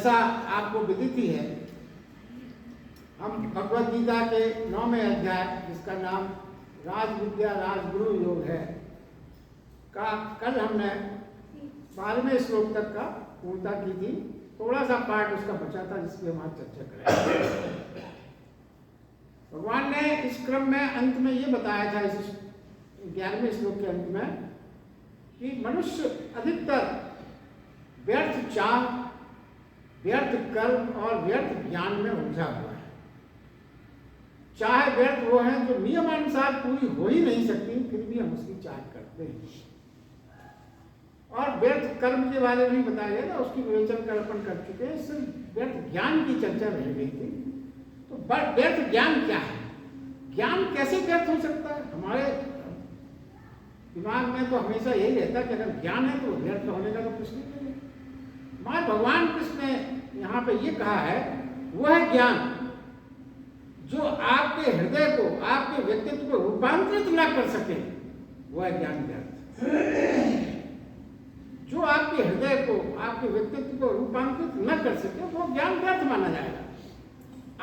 जैसा आपको विदित ही है, हम भगवद गीता के 9वें अध्याय, जिसका नाम राजविद्या राजगुरु योग है, का कल हमने 12वें श्लोक तक का पूर्णता की थी। थोड़ा सा पार्ट उसका बचा था जिसकी हम आज चर्चा करेंगे। भगवान ने इस क्रम में अंत में ये बताया था, इस 11वें श्लोक के अंत में, कि मनुष्य अधिकतर व्यर्थ चाह, व्यर्थ कर्म और व्यर्थ ज्ञान में उलझा हुआ है। चाहे व्यर्थ वो है जो नियमानुसार पूरी हो ही नहीं सकती, फिर भी हम उसकी चाह करते हैं। और व्यर्थ कर्म के बारे में बताया गया था, उसकी विवेचन का अर्पण कर चुके हैं। सिर्फ व्यर्थ ज्ञान की चर्चा रह गई थी। तो व्यर्थ ज्ञान क्या है? ज्ञान कैसे व्यर्थ हो सकता है? हमारे दिमाग में तो हमेशा यही रहता है कि अगर ज्ञान है तो व्यर्थ होने का तो कुछ नहीं है। हमारे भगवान कृष्ण ने यहाँ पे ये कहा है, वह ज्ञान जो आपके हृदय को, आपके व्यक्तित्व को रूपांतरित न कर सके, वह ज्ञान व्यर्थ। जो आपके हृदय को, आपके व्यक्तित्व को रूपांतरित न कर सके, वो ज्ञान व्यर्थ माना जाएगा,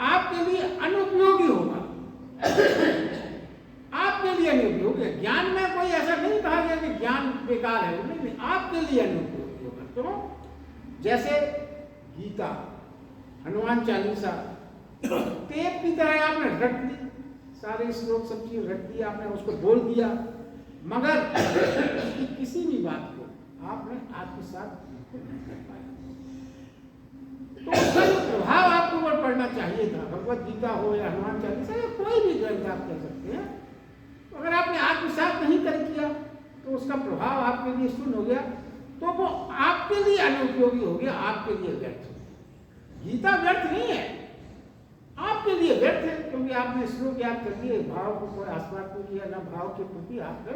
आपके लिए अनुपयोगी होगा। आपके लिए अनुपयोगी है। ज्ञान में कोई ऐसा नहीं कहा गया कि ज्ञान बेकार है, नहीं, आपके लिए अनुपयोगी होगा। तो जैसे गीता, हनुमान चालीसा टेप की तरह आपने रट दी, सारे श्लोक सब चीज रट दिया आपने, उसको बोल दिया, मगर किसी भी बात को आपने आत्मसात नहीं कर पाया। तो उसका जो प्रभाव आपके ऊपर पड़ना चाहिए था, भगवद गीता हो या हनुमान चालीसा या कोई भी ग्रंथ आप कह सकते हैं, तो अगर आपने आत्मसात नहीं कर किया तो उसका प्रभाव आपके लिए शून्य हो गया, तो वो आपके लिए अनुपयोगी हो गया, आपके लिए व्यर्थ हो गया। गीता व्यर्थ नहीं है, आपके लिए व्यर्थ है, क्योंकि आपने श्लोक याद कर दिए, भाव को कोई आस्वाद नहीं किया, ना भाव के प्रति आपने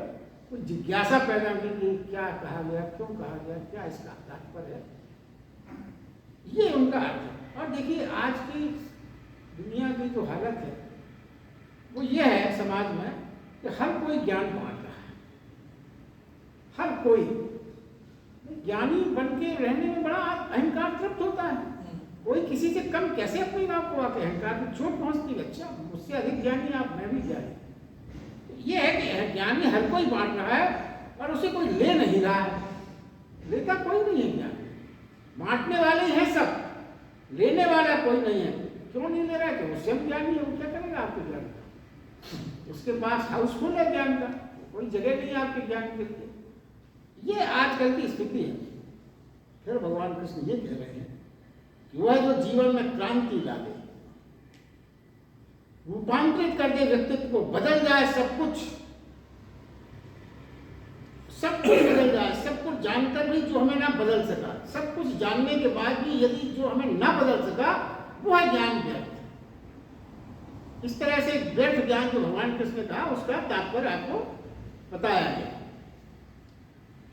कोई जिज्ञासा पैदा नहीं की, क्या कहा गया, क्यों कहा गया, क्या इसका तात्पर्य है। ये उनका अर्थ है। और देखिए आज की दुनिया की जो हालत है वो ये है समाज में कि हर कोई ज्ञान बांट रहा है, हर कोई ज्ञानी बन के रहने में बड़ा अहंकार तृप्त होता है। कोई किसी से कम कैसे अपने आप को आके अहंकार में चोट पहुंचती है, अच्छा मुझसे अधिक ज्ञानी आप, मैं भी ज्ञानी। ये है कि ज्ञानी हर कोई बांट रहा है और उसे कोई ले नहीं रहा है, लेता कोई नहीं है ज्ञान, बांटने वाले हैं सब, लेने वाला कोई नहीं है। क्यों नहीं ले रहा है? कि उससे ज्ञानी है, वो क्या करेगा आपके ज्ञान का? उसके पास हाउसफुल है ज्ञान का, कोई जगह नहीं है आपके ज्ञान के लिए। ये आजकल की स्थिति है। फिर भगवान कृष्ण ये कह रहे हैं कि वह जो जीवन में क्रांति ला दे, रूपांतरित कर दे, व्यक्तित्व को बदल जाए, सब कुछ बदल जाए, सब कुछ जानकर भी जो हमें ना बदल सका, सब कुछ जानने के बाद भी यदि जो हमें ना बदल सका, वो है ज्ञान व्यर्थ। इस तरह से व्यर्थ ज्ञान जो भगवान कृष्ण ने कहा, उसका तात्पर्य आपको बताया गया।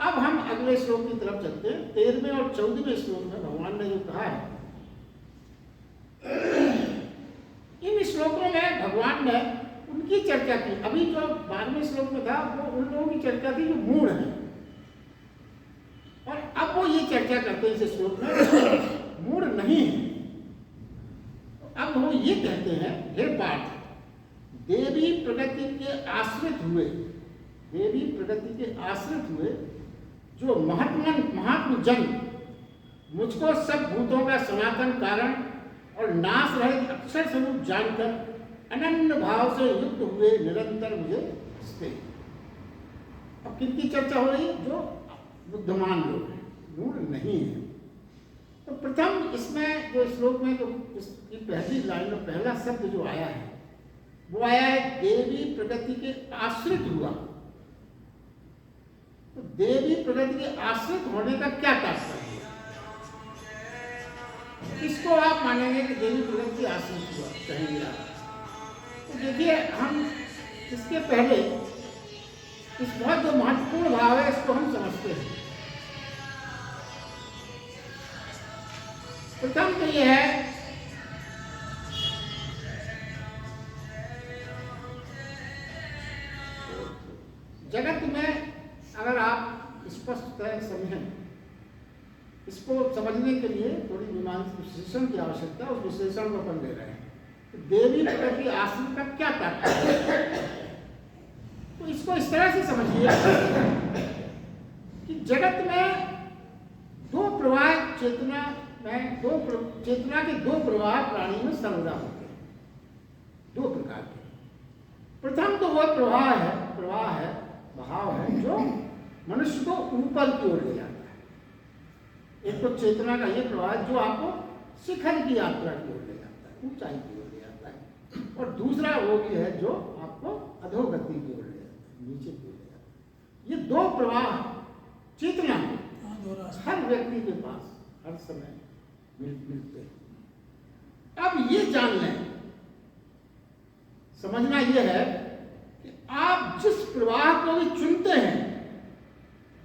अब हम अगले श्लोक की तरफ चलते हैं। 13वें और 14वें श्लोक में भगवान ने जो कहा है, इन श्लोकों में भगवान ने उनकी चर्चा की। अभी जो 12वें श्लोक में था वो उन लोगों की चर्चा थी जो मूढ़ है, और अब वो ये चर्चा करते हैं इस श्लोक में मूढ़ नहीं है। अब वो ये कहते हैं, हे पार्थ, देवी प्रगति के आश्रित हुए, देवी प्रगति के आश्रित हुए जो महात्म जन मुझको सब भूतों का सनातन कारण और नाश रहित अक्षर स्वरूप जानकर अनन्य भाव से युक्त हुए निरंतर मुझे स्थिर। अब किनकी चर्चा हो रही? जो बुद्धिमान लोग हैं, मूढ़ नहीं है। तो प्रथम इसमें जो श्लोक में जो इसकी पहली लाइन में पहला शब्द जो आया है वो आया है देवी प्रगति के आश्रित हुआ। तो देवी प्रगति के आश्रित होने का क्या तात्पर्य है? किसको आप मानेंगे कि देवी प्रगति आश्रित हुआ कहेंगे आप? तो देखिए, हम इसके पहले इस बहुत जो महत्वपूर्ण भाव है इसको हम समझते हैं। प्रथम तो यह है जगत में, अगर आप स्पष्ट समझें इसको समझने के लिए थोड़ी मीमांसा विश्लेषण की आवश्यकता है, उस विश्लेषण को अपन दे रहे हैं। तो देवी प्रकृति आश्रम का क्या तात्पर्य है? तो इसको इस तरह से समझिए कि जगत में दो प्रवाह चेतना के दो प्रवाह प्राणी में सर्वदा होते हैं, दो प्रकार के। प्रथम तो वह प्रवाह है, भाव है जो मनुष्य को ऊपर की ओर ले जाता है। एक तो चेतना का ये प्रवाह जो आपको शिखर की यात्रा की ओर ले जाता है, ऊंचाई की ओर ले जाता है, और दूसरा वो भी है जो आपको अधोगति की ओर ले जाता है, नीचे की ओर ले जाता है। ये दो प्रवाह चेतना हर व्यक्ति के पास हर समय मिलते हैं। अब ये जान लें, समझना यह है कि आप जिस प्रवाह को भी चुनते हैं,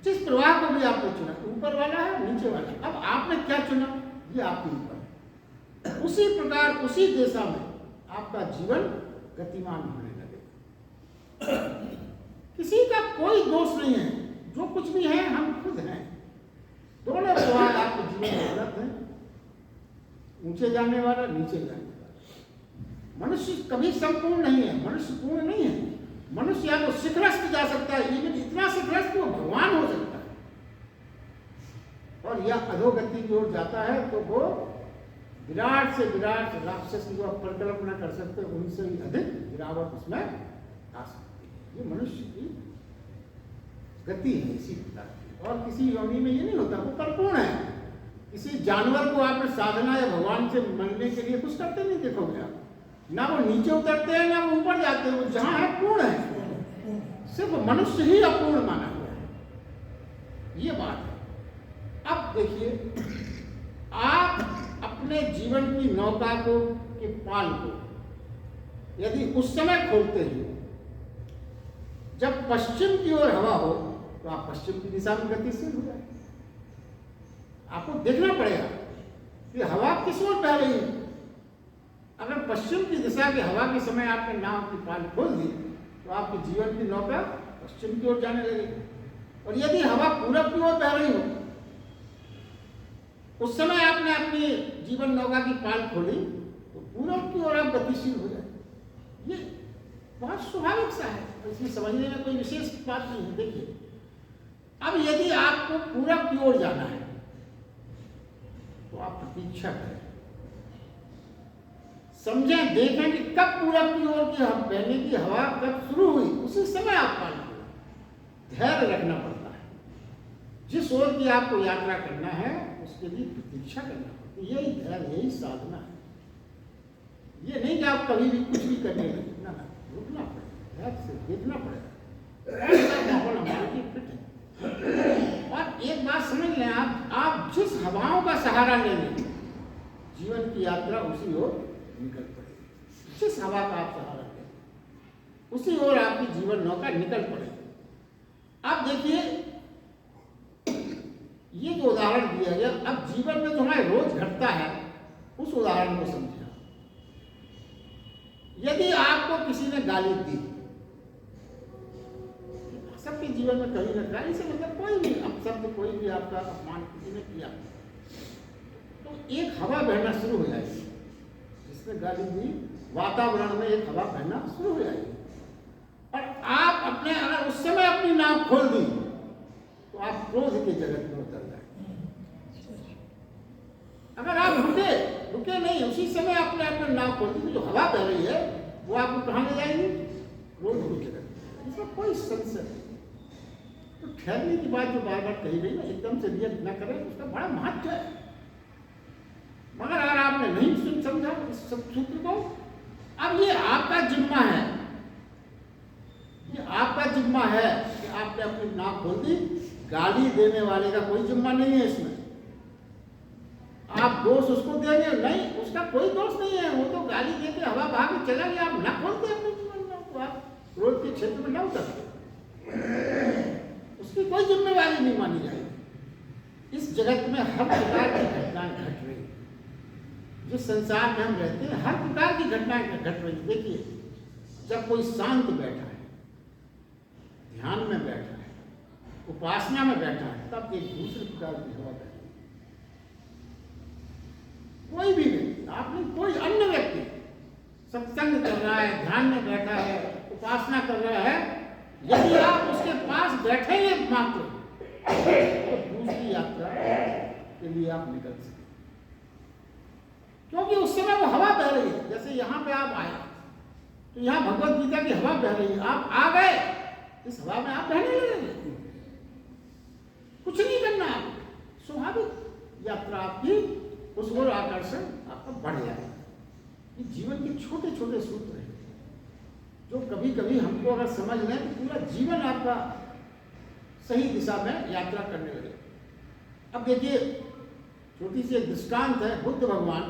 जिस प्रवाह को भी आपने चुना, ऊपर वाला है नीचे वाला, अब आपने क्या चुना ये आपके ऊपर है। उसी प्रकार उसी दिशा में आपका जीवन गतिमान होने लगेगा। किसी का कोई दोष नहीं है, जो कुछ भी है हम खुद हैं। दोनों प्रवाह आपके जीवन में उपलब्ध हैं, ऊंचे जाने वाला नीचे जाने वाला। मनुष्य कभी संपूर्ण नहीं है, मनुष्य पूर्ण नहीं है। मनुष्य या तो शिखरस्थ जा सकता है, इवन इतना शिखरस्थ वो भगवान हो सकता है, और या अधोगति की ओर जाता है तो वो विराट से विराट राक्षस की आप परिकल्पना कर सकते हैं, उनसे भी अधिक गिरावट उसमें आ सकती है। ये मनुष्य की गति है इसी प्रकार की, और किसी योनि में ये नहीं होता, वो परिपूर्ण है। किसी जानवर को आपने साधना या भगवान से मिलने के लिए कुछ करते नहीं देखोगे आप, ना वो नीचे उतरते हैं ना वो ऊपर जाते हैं, वो जहां है पूर्ण है। सिर्फ मनुष्य ही अपूर्ण माना हुआ है, ये बात है। अब देखिए, आप अपने जीवन की नौका को के पाल को यदि उस समय खोलते हैं जब पश्चिम की ओर हवा हो, तो आप पश्चिम की दिशा में गतिशील हो जाए। आपको देखना पड़ेगा कि हवा किस ओर बह रही है। अगर पश्चिम की दिशा की हवा के समय आपने नाव की पाल खोल दी तो आपके जीवन की नौका पश्चिम की ओर जाने लगेगी, और यदि हवा पूरब की ओर बह रही हो उस समय आपने अपनी जीवन नौका की पाल खोली तो पूरब की ओर आप गतिशील हो जाए। ये बहुत स्वाभाविक सा है, इसमें समझने में कोई विशेष बात नहीं है। देखिए, अब यदि आपको पूरब की ओर जाना है तो आप प्रतीक्षा करें, समझें, देखें कि कब पूरब की ओर की बहने की हवा कब शुरू हुई, उसी समय आप पालन करें। धैर्य रखना पड़ता है, जिस ओर की आपको यात्रा करना है उसके लिए प्रतीक्षा करना पड़ता है। यही धैर्य, यही साधना है। ये नहीं कि आप कभी भी कुछ भी करने लगे, ना, रुकना पड़ेगा, धैर्य से देखना पड़ेगा माहौल हमारे लिए फिट है। और एक बात समझ लें, आप जिस हवाओं का सहारा लेंगे जीवन की यात्रा उसी ओर निकल पड़ेगी। जिस हवा का आप सहारा लेंगे उसी ओर आपकी जीवन नौका निकल पड़ेगी। अब देखिए, ये जो उदाहरण दिया गया, अब जीवन में जो हमारे रोज घटता है उस उदाहरण को समझिए। यदि आपको किसी ने गाली दी, सबके जीवन में कभी ना, गाली से मतलब कोई भी अपशब्द, कोई भी आपका अपमान किसी ने किया, तो एक हवा बहना शुरू हो जाएगी। जिसने गाली दी, वातावरण में एक हवा बहना शुरू हो जाएगी, और आप अपने अगर उस समय अपनी नाव खोल दी तो आप क्रोध के जगत में उतर जाएंगे। अगर आप रुके नहीं, उसी समय आपने अपना नाव खोल दी तो जो हवा बह रही है वो आपको कहाँ ले जाएगी? क्रोध की जगत। इसमें कोई संशय नहीं। तो ठहरने की बात जो बार बार कही गई ना, एकदम से रिएक्ट न करें, उसका बड़ा महत्व है। मगर अगर आपने नहीं समझा इस सब सूत्र को, अब ये आपका जिम्मा है, ये आपका जिम्मा है कि आपने अपनी नाव खोल दी। गाली देने वाले का कोई जिम्मा नहीं है इसमें। आप दोष उसको देंगे नहीं, उसका कोई दोष नहीं है। वो तो गाली देके हवा बहा के चला गया, आप न खोलते अपने जीवन में, तो आप क्रोध के क्षेत्र में न उतरते, उसकी कोई जिम्मेवारी नहीं मानी जाएगी। इस जगत में हर प्रकार की घटनाएं घट रही, जिस संसार में हम रहते हैं हर प्रकार की घटनाएं घट रही। देखिए, जब कोई शांत बैठा है, ध्यान में बैठा है, उपासना में बैठा है, तब एक दूसरे प्रकार की हवा बहती है। कोई भी व्यक्ति, आपने कोई अन्य व्यक्ति सत्संग कर रहा है, ध्यान में बैठा है, उपासना कर रहा है, यदि आप उसके पास बैठेंगे मात्र तो दूसरी यात्रा के लिए आप निकल सकते, क्योंकि उस समय वो हवा बह रही है। जैसे यहाँ पे आप आए तो यहाँ भगवत गीता की हवा बह रही है, आप आ गए, इस हवा में आप बहने लगेंगे, कुछ नहीं करना, आप स्वाभाविक यात्रा आपकी उस ओर आकर्षण आपका बढ़ जाएगा। ये जीवन के छोटे छोटे सूत्र हैं जो कभी कभी हमको अगर समझ लें तो पूरा जीवन आपका सही दिशा में यात्रा करने लगे। अब देखिए, छोटी सी एक दृष्टांत है। बुद्ध भगवान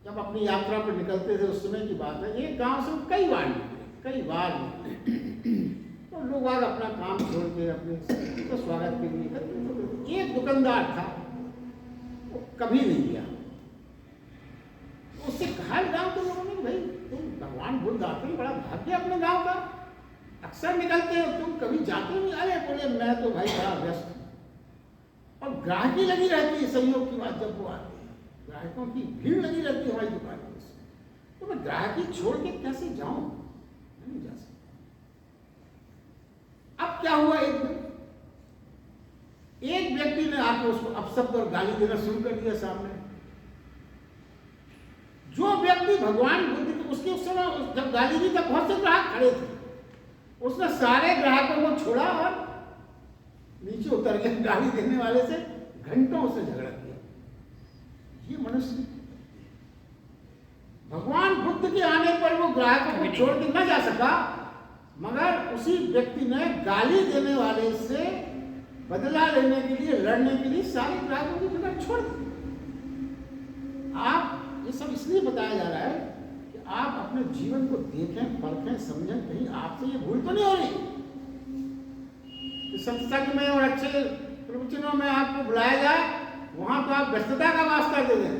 जब अपनी यात्रा पर निकलते थे उस समय की बात है, एक गांव से कई बार निकले, तो लोग आज अपना काम छोड़ के अपने तो स्वागत के लिए करते। एक दुकानदार था, वो कभी नहीं गया। उससे कहा गांव के लोगों ने, भाई तुम भगवान बुद्ध आते ही बड़ा भाग्य अपने गांव का, अक्सर निकलते हो, तुम कभी जाते नहीं। अरे बोले मैं तो भाई बड़ा व्यस्त हूँ, और ग्राहकी लगी रहती है। संयोग की बात, जब वो आते हैं ग्राहकों की भीड़ लगी रहती है हमारी दुकान में, तो मैं ग्राहकी छोड़ के कैसे जाऊं, नहीं जा सकता। अब क्या हुआ, एक व्यक्ति ने आके उसको अपशब्द और गाली देना शुरू कर दिया सामने। जो व्यक्ति भगवान बुद्ध के, उसके उस समय जब गाली दी तब बहुत से ग्राहक खड़े थे, उसने सारे ग्राहकों को छोड़ा और नीचे उतर गया। गाली देने वाले से घंटों से झगड़ा किया। ये मनुष्य, भगवान बुद्ध के आने पर वो ग्राहकों को छोड़ के न जा सका, मगर उसी व्यक्ति ने गाली देने वाले से बदला लेने के लिए, लड़ने के लिए सारे ग्राहकों की जगह छोड़ दी। आप, ये सब इसलिए बताया जा रहा है कि आप अपने जीवन को देखें, परखें, समझें, कहीं आपसे ये भूल तो नहीं हो रही कि सत्संग में और अच्छे प्रवचनों में आपको बुलाया जाए, वहां तो आप व्यस्तता का वास्ता दे दें।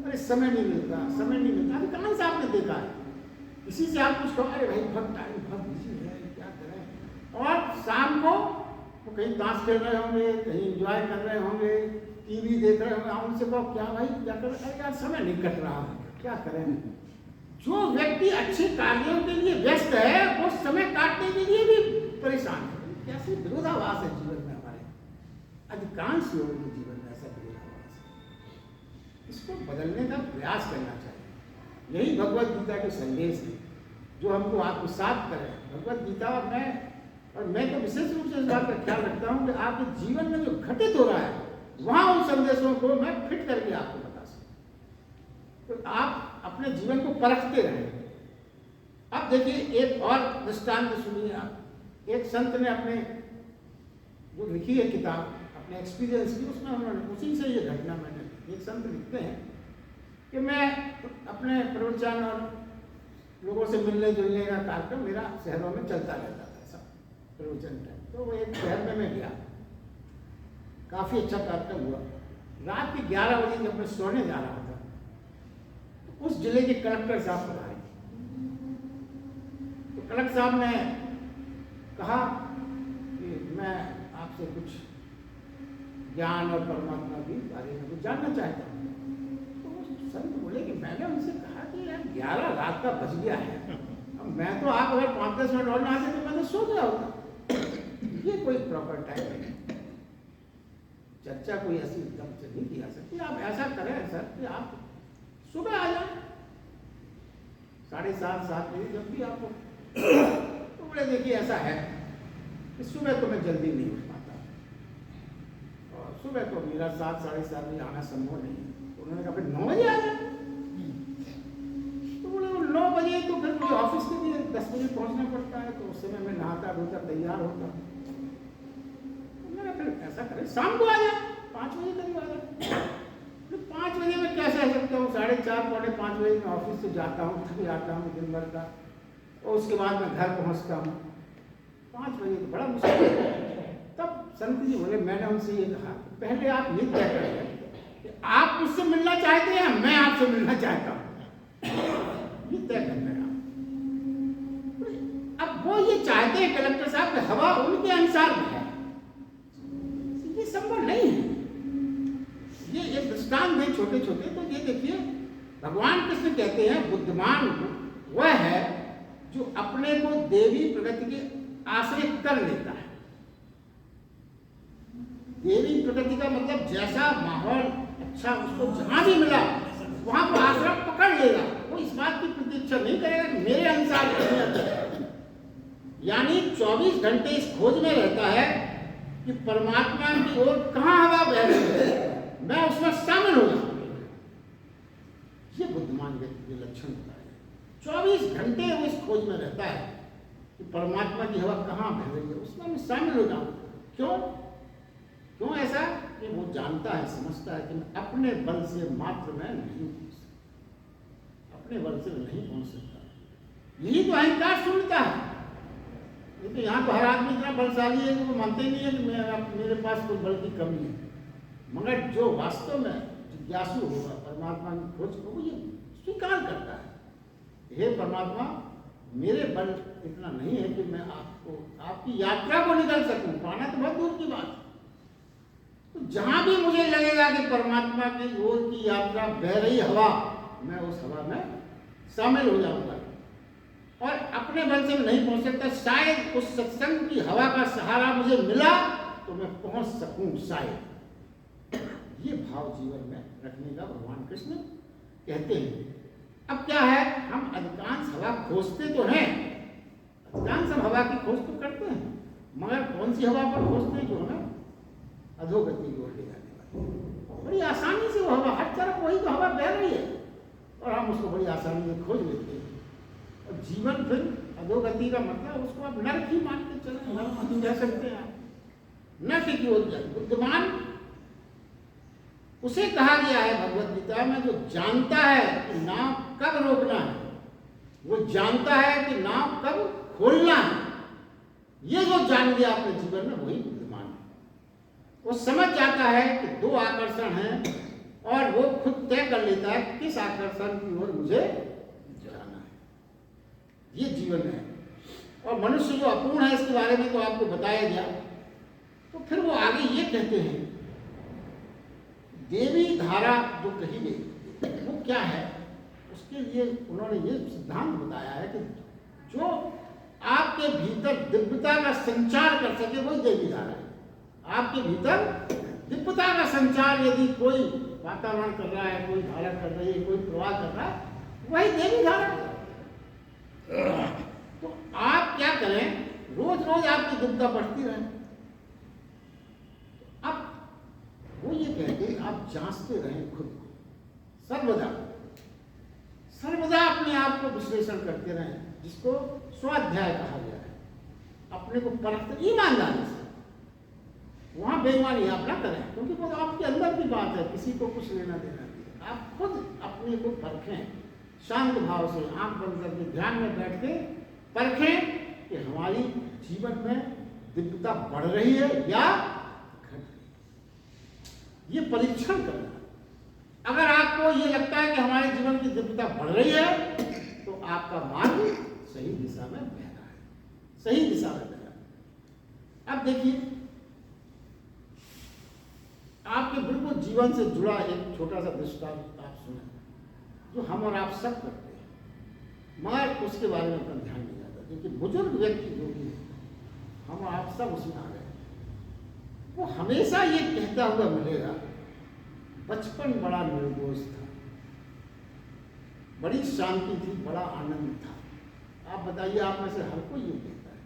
अरे समय नहीं मिलता, समय नहीं मिलता। अभी कहाँ से आपने देखा है किसी से आप कुछ कहो, अरे भाई बहुत टाइम, बहुत बिजी है, क्या करें। और शाम को वो कहीं ताश खेल रहे होंगे, कहीं एंजॉय कर रहे होंगे, टीवी देख रहे होंगे। आप उनसे कहो क्या भाई क्या कर रहे, अरे यार समय नहीं कट रहा है, क्या करें। जो व्यक्ति अच्छे कार्यों के लिए व्यस्त है वो समय काटने के लिए भी परेशान है। कैसे विरोधाभास है जीवन में, हमारे अधिकांश लोगों के जीवन में ऐसा विरोधाभास है। इसको बदलने का प्रयास करना चाहिए। यही भगवत गीता के संदेश है जो हमको आत्मसात करें। भगवत गीता और मैं तो विशेष रूप से इस बात का ख्याल रखता हूँ कि आपके जीवन में जो घटित हो रहा है वहां उन संदेशों को मैं फिट करके आपको बता सकूं, तो आप अपने जीवन को परखते रहें। अब देखिए एक और दृष्टांत सुनिए आप। एक संत ने अपने जो लिखी है किताब, अपने एक्सपीरियंस की, उसमें उन्होंने उसी से ये घटना मैंने, एक संत लिखते हैं कि मैं अपने प्रवचन और लोगों से मिलने जुलने का कार्यक्रम मेरा शहरों में चलता रहता था, सब प्रवचन टाइम। तो वो एक शहर में मैं गया, काफी अच्छा कार्यक्रम हुआ। रात के 11 बजे जब मैं सोने जा रहा था तो उस जिले के कलेक्टर साहब पधारे। तो कलेक्टर साहब ने कहा कि मैं आपसे कुछ ज्ञान और परमात्मा के बारे में कुछ जानना चाहता हूँ। तो संत बोले कि मैंने उनसे कहा कि यार 11 रात का बज गया है, अब मैं तो आप अगर 5-10 मिनट और ना आते तो मैं तो सो गया होगा, ये कोई प्रॉपर टाइम नहीं। चर्चा कोई ऐसी एकदम से नहीं की जा सकती। आप ऐसा करें सर कि आप सुबह आ जाए 7:30-7 बजे, जब भी आपको। तो बोले देखिए ऐसा है कि सुबह तो मैं जल्दी नहीं उठ पाता, और सुबह तो मेरा 7-7:30 बजे आना संभव नहीं है। तो उन्होंने कहा फिर 9 बजे आ जाए। तो बोले 9 बजे तो फिर मुझे ऑफिस के लिए 10 बजे पहुंचना पड़ता है, तो उस समय मैं नहाता धोता तैयार होता। फिर ऐसा करें शाम को आ जाए, 5 बजे करीब आ जाए। 5 बजे में कैसे आ सकता हूँ, 4:30-5 बजे मैं ऑफिस से जाता हूँ, थक जाता हूँ दिन भर का, और उसके बाद मैं घर पहुँचता हूँ 5 बजे, तो बड़ा मुश्किल है। तब संत जी बोले, मैंने उनसे ये कहा पहले आप ये तय करें कि आप मुझसे मिलना चाहते हैं, मैं आपसे मिलना चाहता हूँ, ये तय करना है आप। अब वो ये चाहते हैं कलेक्टर साहब कि हवा उनके अनुसार में है, संभव नहीं है। ये एक दृष्टांत भगवान कृष्ण कहते हैं बुद्धिमान वह है जो अपने को देवी प्रकृति के आश्रय कर लेता है। देवी प्रकृति का मतलब जैसा माहौल अच्छा उसको जहां भी मिला वहां को आश्रम पकड़ लेगा, वो इस बात की प्रतीक्षा नहीं करेगा कि मेरे अनुसार करना है। यानी 24 घंटे इस खोज में रहता है कि परमात्मा की ओर कहां हवा बह रही है, मैं उसमें शामिल हो जाऊं। ये बुद्धिमान व्यक्ति के लक्षण होता है। 24 घंटे वो इस खोज में रहता है कि परमात्मा की हवा कहां बह रही है, उसमें मैं शामिल हो जाऊं। क्यों ऐसा? कि वो जानता है, समझता है कि मैं अपने बल से मात्र मैं नहीं पहुंच सकता, अपने बल से नहीं पहुंच सकता। यही तो अहंकार सुनता है। ये तो यहाँ तो हर आदमी इतना बलशाली है कि वो मानते ही नहीं है कि मेरे पास कोई बल की कमी है। मगर जो वास्तव में जिज्ञासु होगा परमात्मा की खोज को, वो ये स्वीकार करता है, हे परमात्मा मेरे बल इतना नहीं है कि मैं आपकी यात्रा को निकल सकूं, पाना तो बहुत दूर की बात है। तो जहां भी मुझे लगेगा कि परमात्मा की ओर की यात्रा बह रही हवा, मैं उस हवा में शामिल हो जाऊंगा। और अपने बल से मैं नहीं पहुंच सकता, शायद उस सत्संग की हवा का सहारा मुझे मिला तो मैं पहुंच सकूं शायद। ये भाव जीवन में रखने का भगवान कृष्ण कहते हैं। अब क्या है, हम अधिकांश हवा खोजते तो हैं, अधिकांश हम हवा की खोज तो करते हैं, मगर कौन सी हवा पर खोजते हैं जो हमें अधोगति की ओर ले जाने वाली। बड़ी आसानी से वो हवा, हर तरफ वही तो हवा बह रही है और हम उसको बड़ी आसानी से खोज लेते हैं। और जीवन फिर अधोगति का मतलब उसको आप नरक ही मान के चले, नरक ही कह सकते हैं, नरक की ओर जाए। बुद्धिमान उसे कहा गया है भगवद गीता में जो जानता है कि नाव कब रोकना है, वो जानता है कि नाव कब खोलना है। ये जो जान लिया अपने जीवन में वही बुद्धिमान है। वो समझ जाता है कि दो आकर्षण हैं और वो खुद तय कर लेता है किस आकर्षण की ओर मुझे जाना है। ये जीवन है। और मनुष्य जो अपूर्ण है इसके बारे में तो आपको बताया गया। तो फिर वो आगे ये कहते हैं, देवी धारा जो कही गई वो क्या है, उसके लिए उन्होंने ये सिद्धांत बताया है कि जो आपके भीतर दिव्यता का संचार कर सके वही देवी धारा है। आपके भीतर दिव्यता का संचार यदि कोई वातावरण कर रहा है, कोई धारा कर रही है, कोई प्रवाह कर रहा है, वही देवी धारा है। तो आप क्या करें, रोज रोज आपकी दिव्यता बढ़ती रहे। अब वो ये कहते हैं आप जांचते रहें खुद को, सर्वदा अपने आप को विश्लेषण करते रहें, जिसको स्वाध्याय कहा गया है। अपने को परखते ईमानदारी से, वहां बेईमानी आप ना करें, क्योंकि वो आपके अंदर की बात है, किसी को कुछ लेना देना नहीं। आप खुद अपने को परखें, शांत भाव से आंख बंद करके ध्यान में बैठ के परखें कि हमारी जीवन में दिव्यता बढ़ रही है या घट रही है। ये परीक्षण करना। अगर आपको ये लगता है कि हमारे जीवन की दिव्यता बढ़ रही है तो आपका मार्ग सही दिशा में बह रहा है, सही दिशा में बह रहा है। अब देखिए, आपके बिल्कुल जीवन से जुड़ा एक छोटा सा दृष्टांत आप सुने, जो हम और आप सब करते हैं, मगर उसके बारे में अपना ध्यान नहीं जाता। क्योंकि बुजुर्ग व्यक्ति जो भी है, हम और आप सब उसमें आ गए, वो हमेशा ये कहता हुआ मिलेगा, बचपन बड़ा निर्दोष था, बड़ी शांति थी, बड़ा आनंद था। आप बताइए, आप में से हर कोई ये कहता है,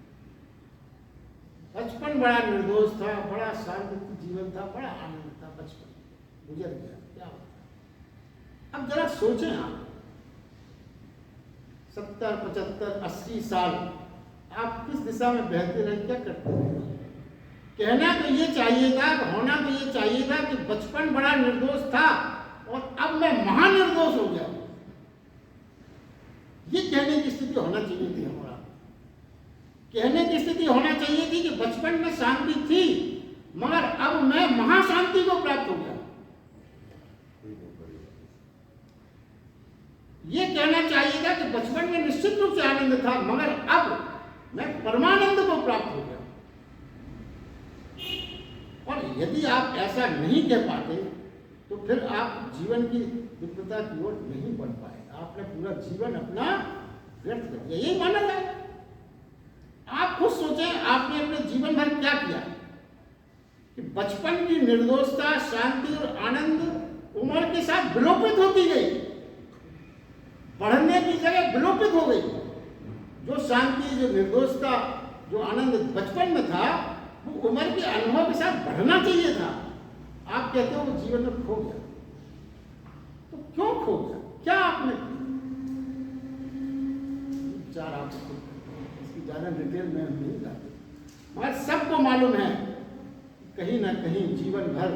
बचपन बड़ा निर्दोष था, बड़ा शांति जीवन था, बड़ा आनंद था, बचपन गुजर गया, क्या होता। अब जरा सोचें आप, 70, 75, 80 साल आप किस दिशा में बहते रहे, क्या करते रहे? कहना तो ये चाहिए था, होना तो ये चाहिए था कि बचपन बड़ा निर्दोष था और अब मैं महानिर्दोष हो गया। ये कहने की स्थिति होना चाहिए थी हमारा। कहने की स्थिति होना चाहिए थी कि बचपन में शांति थी, मगर अब मैं महाशांति को प्राप्त हो गया। ये कहना चाहिए था कि बचपन में निश्चित रूप से आनंद था, मगर अब मैं परमानंद को प्राप्त हो गया। और यदि आप ऐसा नहीं कह पाते तो फिर आप जीवन की दिव्यता की ओर नहीं बढ़ पाए। आपने पूरा जीवन अपना व्यर्थ कर दिया, यही माना जाएगा। आप खुद सोचें, आपने अपने जीवन भर क्या किया कि बचपन की निर्दोषता, शांति और आनंद उम्र के साथ विलोपित होती गई, बढ़ने की जगह विलोपित हो गई। जो शांति, जो निर्दोषता, जो आनंद बचपन में था, वो उम्र के अनुभव के साथ बढ़ना चाहिए था। आप कहते हो वो जीवन में खो गया। तो क्यों खो गया? क्या आपने विचार आप इसकी ज्यादा डिटेल में हम नहीं जाते, मगर सबको मालूम है कहीं ना कहीं जीवन भर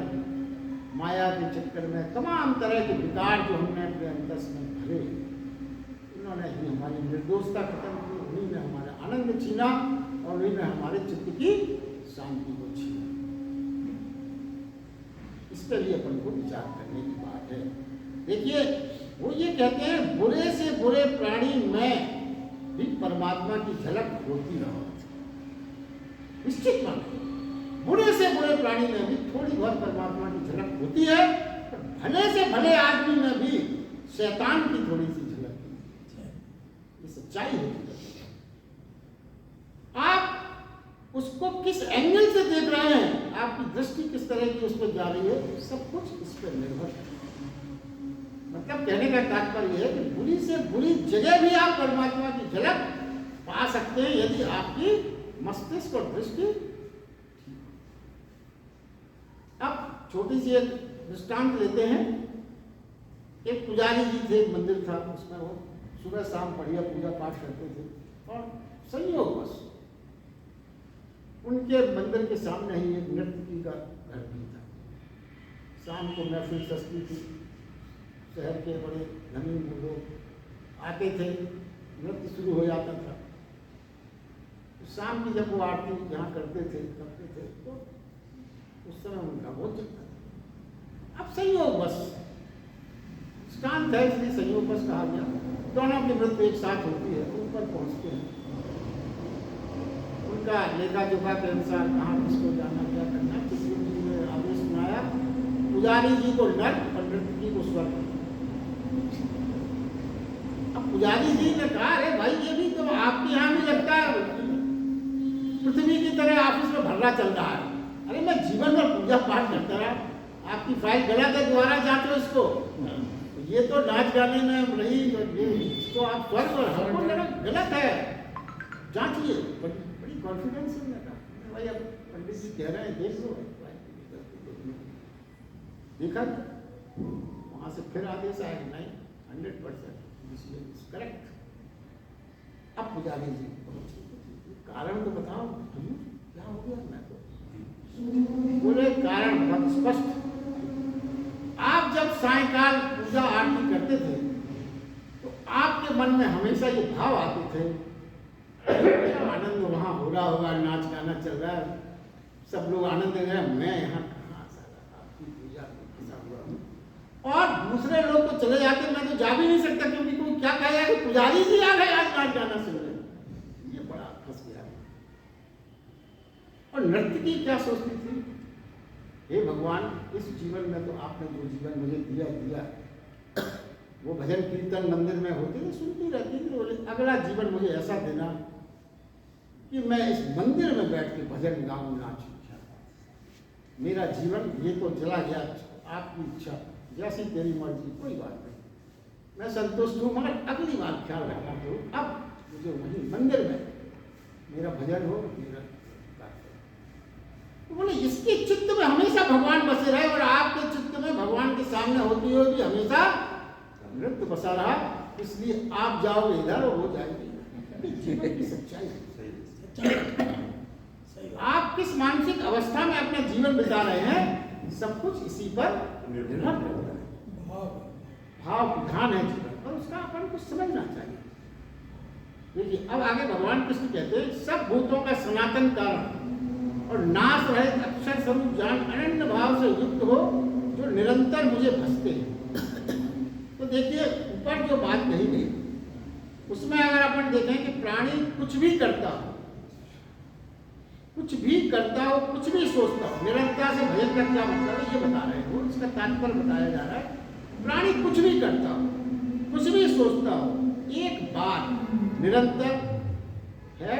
माया के चक्कर में तमाम तरह के विकार जो हमने अपने अंतस में भरे, उन्होंने ही हमारी निर्दोषता खत्म की, उन्हीं ने हमारा आनंद छीना और उन्हीं ने हमारे चित्त की शांति को छीना। इस पर भी अपन को विचार करने की बात है। देखिए, वो ये कहते हैं बुरे से बुरे प्राणी में भी परमात्मा की झलक होती रहो। निश्चित माने बुरे से बुरे प्राणी में भी थोड़ी बहुत परमात्मा की झलक होती है, पर भले से भले आदमी में भी शैतान की थोड़ी सी झलक होती है। ये सच्चाई होती है। आप उसको किस एंगल से देख रहे हैं, आपकी दृष्टि किस तरह की उस पर जा रही है, सब कुछ इस पर निर्भर है। मतलब कहने का तात्पर्य है कि बुरी से बुरी जगह भी आप परमात्मा की झलक पा सकते हैं यदि आपकी मस्तिष्क और दृष्टि। अब छोटी सी एक दृष्टांत लेते हैं। एक पुजारी जी थे, एक मंदिर था, उसमें वो सुबह शाम बढ़िया पूजा पाठ करते थे, और संयोगवश उनके मंदिर के सामने ही एक नर्तकी का घर भी था। शाम को महफिल सजती थी, शहर के बड़े धनी लोग आते थे, नृत्य शुरू हो जाता था। तो शाम की जब वो आरती जहाँ करते थे, तो उस समय उनका बहुत चलता था। अब संयोगवश शांत है, इसलिए संयोगवश कहा गया, दोनों की नृत्य एक साथ होती है, ऊपर पहुँचते हैं। उनका लेखा जोखा के अनुसार कहाँ किसको जाना, क्या करना, किसी ने आदेश सुनाया, पुजारी जी को नर्क और नर्तकी को स्वर्ग। अब पुजारी जी ने कहा, अरे भाई ये भी तो आपके यहाँ भी लगता है पृथ्वी की तरह ऑफिस में भर्रा चल रहा है। अरे मैं जीवन भर पूजा पाठ करता रहा, आपकी फाइल गलत है, दोबारा जांचो इसको। ये तो नाच गाने में रही, इसको आप स्वर्ग और हमको गलत है, जांचिए। बड़ी कॉन्फिडेंस से मैंने कहा, भाई अब पंडित जी कह रहे हैं देख लो। देखा, वहाँ से फिर आदेश आया, नहीं 100% करेक्ट। अब पुजारी जी कारण तो बताओ, क्या हो गया? मैं तो बोले कारण बहुत स्पष्ट। आप जब सायकाल पूजा आरती करते थे तो आपके मन में हमेशा ये भाव आते थे, आनंद वहाँ हो रहा होगा, नाच गाना चल रहा है, सब लोग आनंद ले रहे हैं, मैं यहाँ कहाँ आपकी पूजा में फंसा हुआ हूँ। और दूसरे लोग तो चले जाते, मैं तो जा भी नहीं सकता, क्योंकि कोई क्या कहेगा कि पुजारी जी आ गए आज नाच गाना सुन रहे। ये बड़ा फंस गया। और नर्तकी क्या सोचती थी, हे भगवान, इस जीवन में तो आपने जो जीवन मुझे दिया, वो भजन कीर्तन मंदिर में होती थी, सुनती रहती थी, बोले अगला जीवन मुझे ऐसा देना कि मैं इस मंदिर में बैठ के भजन गाऊं, नाचूं। मेरा जीवन ये तो चला गया, आपकी इच्छा, जैसी तेरी मर्जी, कोई बात नहीं, मैं संतुष्ट हूँ, मगर अगली बार ख्याल रखना तो अब मुझे वहीं मंदिर में मेरा भजन हो, मेरा तो बोले इसके चित्त में हमेशा भगवान बसे रहे, और आपके चित्त में भगवान के सामने होती हुई हमेशा नृत्य बसा रहा, इसलिए आप जाओगे इधर और वो जाएगी। जीवन की सच्चाई आप किस मानसिक अवस्था में अपना जीवन बिता रहे हैं, सब कुछ इसी पर निर्भर करता है। भाव प्रधान है जीवन, और उसका अपन को समझना चाहिए। देखिए, अब आगे भगवान कृष्ण कहते हैं, सब भूतों का सनातन कारण और नाश रहित अक्षर स्वरूप जान अनन्य भाव से युक्त हो, जो निरंतर मुझे भजते हैं। तो देखिए, ऊपर जो बात कही गई उसमें अगर अपन देखें कि प्राणी कुछ भी करता हो, कुछ भी करता हो, कुछ भी सोचता हो। निरंतरता से भजन का क्या मतलब है, ये बता रहे हो, इसका तात्पर्य बताया जा रहा है। प्राणी कुछ भी करता हो, कुछ भी सोचता हो, एक बात निरंतर है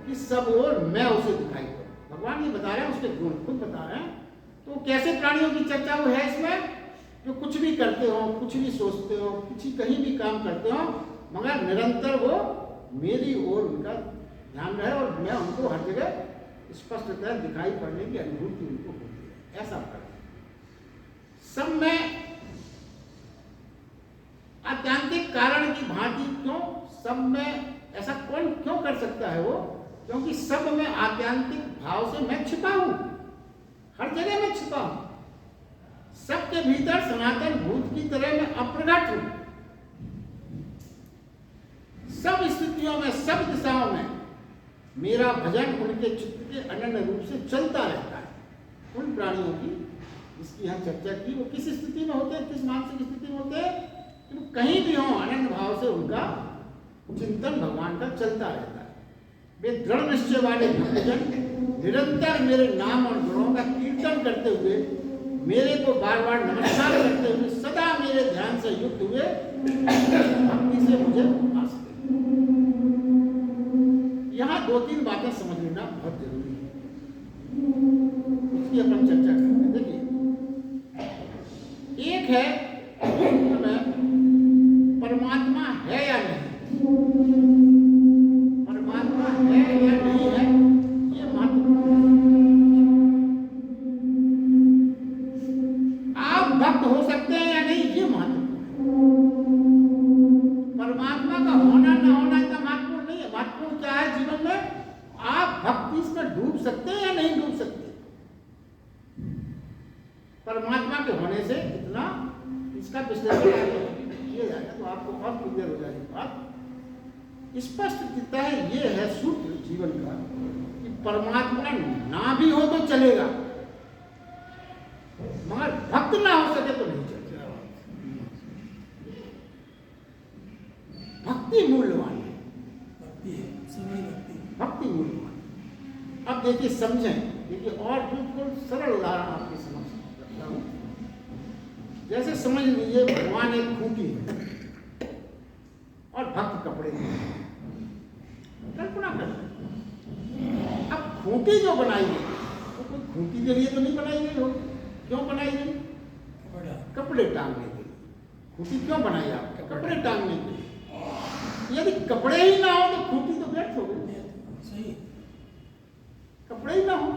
कि सब और मैं उसे दिखाई पड़ूं। भगवान ये बता रहे हैं, उसके गुण खुद बता रहे हैं। तो कैसे प्राणियों की चर्चा वो है इसमें, जो कुछ भी करते हो, कुछ भी सोचते हो, कुछ कहीं भी काम करते हो, मगर निरंतर वो मेरी ओर उनका ध्यान रहे और मैं उनको हर जगह स्पष्टतः दिखाई पड़ने की अनुभूति उनको होती है। ऐसा करें। सब में आत्यांतिक कारण की भांति क्यों, सब में ऐसा कौन क्यों कर सकता है वो, क्योंकि सब में आत्यांतिक भाव से मैं छिपा हूं, हर जगह मैं छिपा हूं। सबके भीतर सनातन भूत की तरह मैं अप्रगट हूं। सब स्थितियों में, सब दिशाओं में मेरा भजन उनके चित्त के अनन्य रूप से चलता रहता है। उन प्राणियों की जिसकी हम चर्चा की, वो किस स्थिति में होते हैं, किस मानसिक स्थिति में होते हैं, कि वो कहीं भी हो अनन्य भाव से उनका चिंतन भगवान का चलता रहता है। वे दृढ़ निश्चय वाले भक्तजन निरंतर मेरे नाम और गुणों का कीर्तन करते हुए, मेरे को बार बार नमस्कार करते हुए, सदा मेरे ध्यान से युक्त हुए भक्ति से मुझे उपासते हैं। यहाँ 2-3 बातें समझ लेना बहुत जरूरी है, उसकी अपन चर्चा करते हैं। देखिए, एक है परमात्मा है या नहीं, परमात्मा है या नहीं है, ये महत्वपूर्ण है। आप भक्त हो सकते हैं या नहीं, ये महत्वपूर्ण है। परमात्मा का होना ना होना इतना महत्वपूर्ण नहीं है। महत्वपूर्ण क्या है जीवन में, आप भक्ति इसमें डूब सकते हैं या नहीं डूब सकते। परमात्मा के होने से इतना इसका विश्लेषण किया जाएगा तो आपको और क्लियर हो जाएगी बात। स्पष्ट दिखता है, ये है सूत्र जीवन का कि परमात्मा ना भी हो तो चलेगा, मगर भक्त ना हो सके तो नहीं चलेगा। भक्ति मूल्यवान है, भक्ति मूल्यवान। अब देखिए, समझें, देखिए और बिल्कुल सरल उदाहरण आपके समझ रखता हूं। जैसे समझ लीजिए भगवान एक खूंटी है और भक्त कपड़े में, कल्पना कर। अब खूंटी जो बनाई गई वो कोई खूंटी के लिए तो नहीं बनाई गई होगी। क्यों बनाई गई, कपड़े टांगने के लिए। खूंटी क्यों बनाई आप, कपड़े टांगने के लिए। यदि कपड़े ही ना हो तो खूंटी तो व्यर्थ हो गई। सही, कपड़े ही ना हो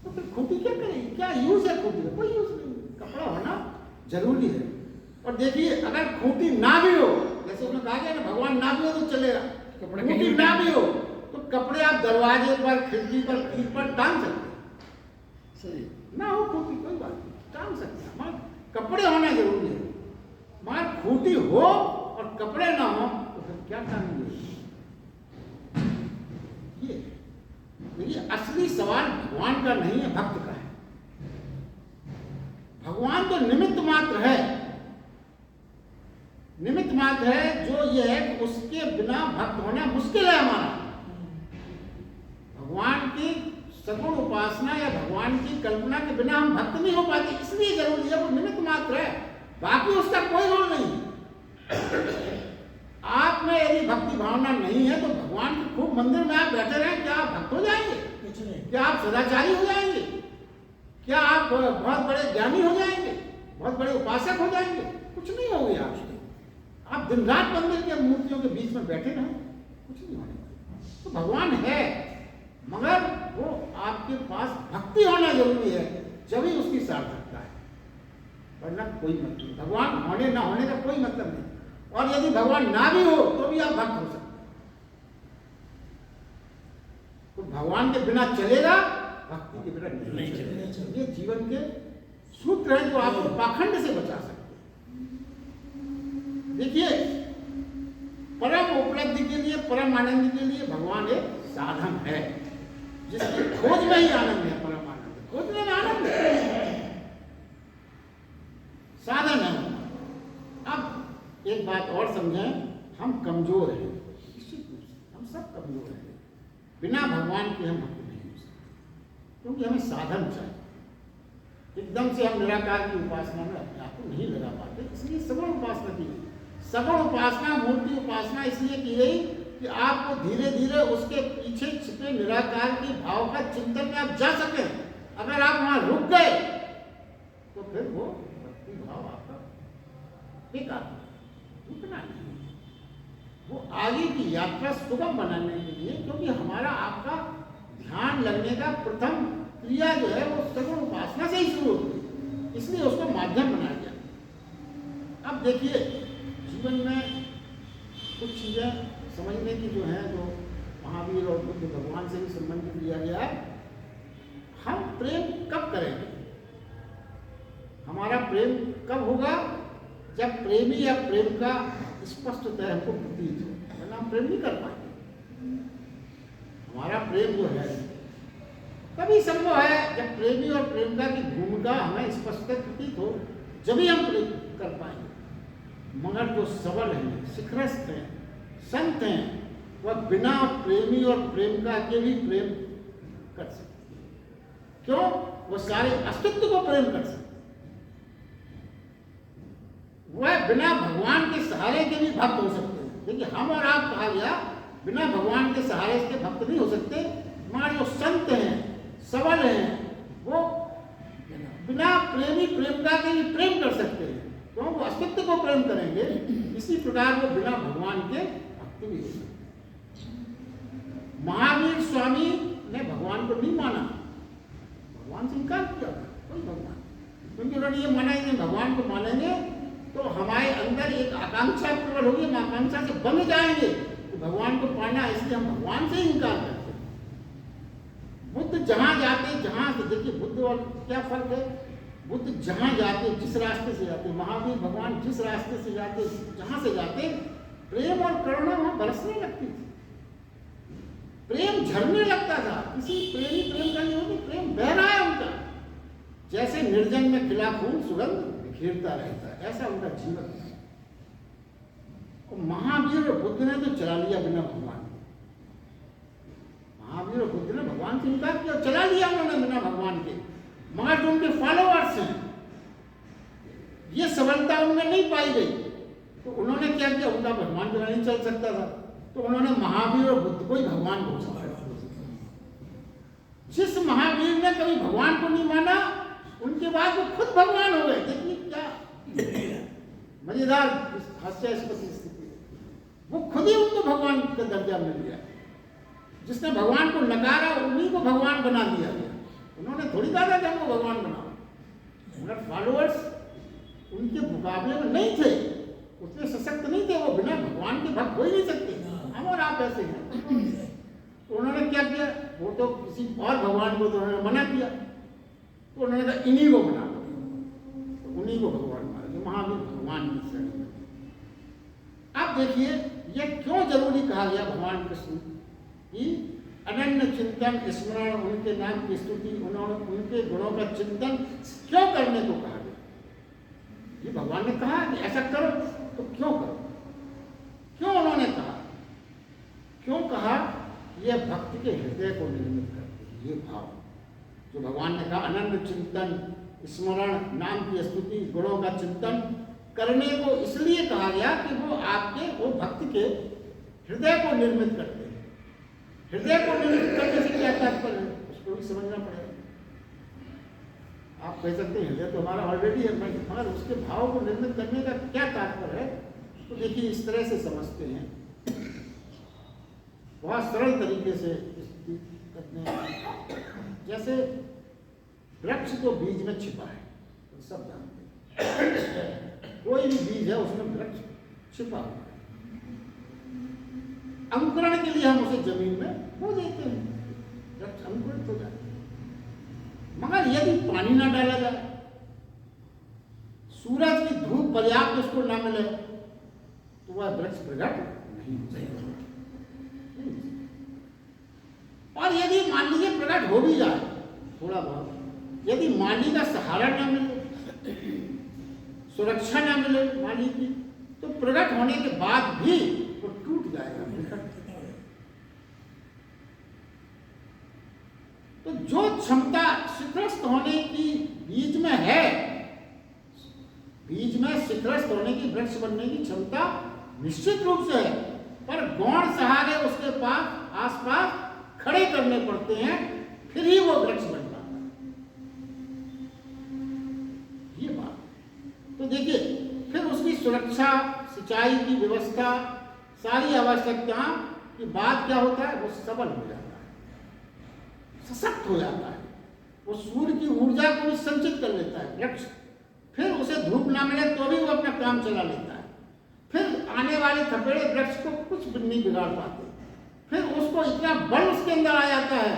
तो फिर खूंटी क्या करेगी, क्या यूज है खूंटी का, कोई यूज नहीं। कपड़ा होना जरूरी है। और देखिए, अगर खूंटी ना भी हो, जैसे उसने कहा गया ना, भगवान ना भी हो तो चलेगा, खूंटी ना भी हो तो कपड़े आप दरवाजे पर, खिड़की पर, कील पर टांग सकते हैं। सही, ना हो खूंटी कोई बात नहीं, टांग सकते हैं, मगर कपड़े होना जरूरी है। मगर खूंटी हो और कपड़े ना हो तो फिर क्या टांगेंगे। ये देखिए, असली सवाल भगवान का नहीं है, भक्त का है। भगवान तो निमित्त मात्र है, निमित्त मात्र है। जो ये है कि उसके बिना भक्त होना मुश्किल है हमारा। भगवान की सगुण उपासना या भगवान की कल्पना के बिना हम भक्त नहीं हो पाते, इसलिए जरूरी है, वो निमित्त मात्र है, बाकी उसका कोई रोल नहीं। आप में यदि भक्ति भावना नहीं है तो भगवान के खूब मंदिर में आप बैठे रहें, क्या आप भक्त हो जाएंगे? क्या आप सदाचारी हो जाएंगे? क्या आप बहुत बड़े ज्ञानी हो जाएंगे, बहुत बड़े उपासक हो जाएंगे? कुछ नहीं होगी आपसे। आप दिन रात मंदिर के मूर्तियों के बीच में बैठे रहें, कुछ नहीं होने। तो भगवान है, मगर वो आपके पास भक्ति होना जरूरी है, जब ही उसकी सार्थकता है, वरना कोई मतलब नहीं। भगवान होने ना होने का कोई मतलब नहीं। और यदि भगवान ना भी हो तो भी आप भक्त हो सकते हैं। तो भगवान के बिना चलेगा, भक्ति के बिना नहीं चलेगा। ये जीवन के सूत्र हैं जो आपको पाखंड से बचा सकते हैं। देखिए, परम उपलब्धि के लिए, परम आनंद के लिए भगवान एक साधन है, जिसकी खोज में ही आनंद है। परम आनंद खोजने में आनंद है, साधन है। अब एक बात और समझें, हम कमजोर हैं, निश्चित रूप से हम सब कमजोर हैं। बिना भगवान के हम भक्त नहीं हो सकते, क्योंकि हमें साधन चाहिए। एकदम से हम निराकार की उपासना में अपने आप को नहीं लगा पाते, इसलिए सगुण उपासना की गई। सगुण उपासना, मूर्ति उपासना इसलिए की गई कि आपको धीरे धीरे उसके पीछे छिपे निराकार के भाव का चिंतन में आप जा सकें। अगर आप वहां रुक गए तो फिर वो भक्ति भाव आपका बेकार, रुकना नहीं। वो आगे की यात्रा सुगम बनाने के लिए, क्योंकि हमारा आपका ध्यान लगने का प्रथम क्रिया जो है वो सगुण उपासना से ही शुरू होती है, इसलिए उसको माध्यम बनाया गया। अब देखिए, जीवन में कुछ चीजें समझने की जो है, जो महावीर और बुद्ध भगवान से भी संबंधित दिया गया है। हम प्रेम कब करेंगे? हमारा प्रेम कब होगा? जब प्रेमी या प्रेम का स्पष्टतः हमको प्रतीत हो, वरना हम प्रेम नहीं कर पाएंगे। हमारा प्रेम जो है तभी संभव है जब प्रेमी और प्रेमिका की भूमिका हमें स्पष्टतः प्रतीत हो, जब ही हम प्रेम कर पाएंगे। मगर जो सबल हैं, शिखरस्थ हैं, संत हैं, वह बिना प्रेमी और प्रेमिका के भी प्रेम कर सकते। क्यों? वह सारे अस्तित्व को प्रेम कर सकते। वह बिना भगवान के सहारे के भी भक्त हो सकते हैं। देखिए, हम और आप कहा गया बिना भगवान के सहारे के भक्त नहीं हो सकते, मगर जो संत हैं, सबल हैं, वो बिना प्रेमी प्रेमिका के भी प्रेम कर सकते हैं। क्यों? वो अस्तित्व को प्रेम करेंगे। इसी प्रकार वो बिना भगवान के भक्त भी हो सकते। महावीर स्वामी ने भगवान को नहीं माना, भगवान से इनकार किया कोई भगवान, क्योंकि उन्होंने ये माना कि भगवान को मानेंगे तो हमारे अंदर एक आकांक्षा प्रबल होगी, हम आकांक्षा से बन जाएंगे तो भगवान को पाना, इसलिए हम भगवान से ही इनकार करते हैं। बुद्ध जहां जाते, जहां से, देखिए बुद्ध और क्या फर्क है? बुद्ध जहां जाते, जिस रास्ते से जाते, महावीर भगवान जिस रास्ते से जाते, जहां से जाते, प्रेम और करुणा वहां बरसने लगती थी, प्रेम झरने लगता था। किसी प्रेमी प्रेम का नहीं होती, प्रेम बह रहा है उनका, जैसे निर्जन में खिला फूल सुगंध बिखेरता रहता है, ऐसा उनका जीवन था। और महावीर और बुद्ध ने तो चला लिया बिना भगवान के। महावीर और बुद्ध ने भगवान से इनकार किया, चला लिया उन्होंने बिना भगवान के। मगर जो उनके फॉलोअर्स हैं, ये सबलता उनमें नहीं पाई गई, तो उन्होंने क्या किया? उनका भगवान बिना नहीं चल सकता था, तो उन्होंने महावीर और बुद्ध को ही भगवान घोषित किया। जिस महावीर ने कभी भगवान को नहीं माना, उनके बाद वो खुद भगवान हो गए। देखिए क्या मजेदार हास्यास्पद स्थिति, वो खुद ही उनको भगवान का दर्जा मिल गया। जिसने भगवान को नकारा, उन्हीं को भगवान बना दिया गया। उन्होंने थोड़ी कहा कि हमको भगवान बनाओ, मगर फॉलोअर्स उनके मुकाबले में नहीं थे, उतने सशक्त नहीं थे, वो बिना भगवान के भक्त हो ही नहीं सकते। हम और आप ऐसे हैं। तो उन्होंने क्या किया? वो तो किसी और भगवान को तो उन्होंने मना किया, तो उन्होंने कहा इन्हीं को बना लो, तो उन्हीं को भगवान माना, जो महावीर भगवान की श्रेणी में। अब देखिए, ये क्यों जरूरी कहा गया भगवान कृष्ण कि अनन्य चिंतन स्मरण, उनके नाम की स्तुति, उन्होंने उनके गुणों का चिंतन क्यों करने को कहा गया? ये भगवान ने कहा कि ऐसा करो, तो क्यों करो? क्यों उन्होंने कहा? क्यों कहा? यह भक्ति के हृदय को निर्मित करते हैं। ये भाव जो भगवान ने कहा, अनन्य चिंतन स्मरण, नाम की स्तुति, गुणों का चिंतन करने को इसलिए कहा गया कि वो आपके, वो भक्ति के हृदय को निर्मित करते हैं। हृदय को निर्मित करने से क्या तात्पर्य है, उसको भी समझना पड़ेगा। आप कह सकते हैं हृदय तो हमारा ऑलरेडी है, मगर उसके भाव को निर्मित करने का क्या तात्पर्य है? तो देखिए, इस तरह से समझते हैं, बहुत सरल तरीके से करते हैं। जैसे वृक्ष तो बीज में छिपा है, तो सब जानते हैं। कोई भी बीज है उसमें वृक्ष छिपा हुआ है। अंकुरण के लिए हम उसे जमीन में बो देते हैं, वृक्ष अंकुरित हो जाता है। मगर यदि पानी ना डाला जाए, सूरज की धूप पर्याप्त उसको ना मिले, तो वह वृक्ष प्रकट नहीं हो जाएगा। और यदि मान लीजिए प्रकट हो भी जाए थोड़ा बहुत, यदि माली का सहारा ना मिले, सुरक्षा ना मिले माली की, तो प्रकट होने के बाद भी वो टूट जाएगा। तो जो क्षमता शिखरस्थ होने की बीज में है, बीज में शिखरस्थ होने की, वृक्ष बनने की क्षमता निश्चित रूप से है, पर गौण सहारे उसके पास आसपास खड़े करने पड़ते हैं, फिर ही वो वृक्ष बन पाता है। ये बात तो देखिए, फिर उसकी सुरक्षा, सिंचाई की व्यवस्था, सारी आवश्यकता की बात क्या होता है, वो सबल हो जाता है, सशक्त हो जाता है, वो सूर्य की ऊर्जा को भी संचित कर लेता है वृक्ष। फिर उसे धूप ना मिले तो भी वो अपना काम चला लेता है। फिर आने वाले थपेड़े वृक्ष को कुछ भी नहीं बिगाड़ पाते। फिर उसको इतना बल उसके अंदर आ जाता है,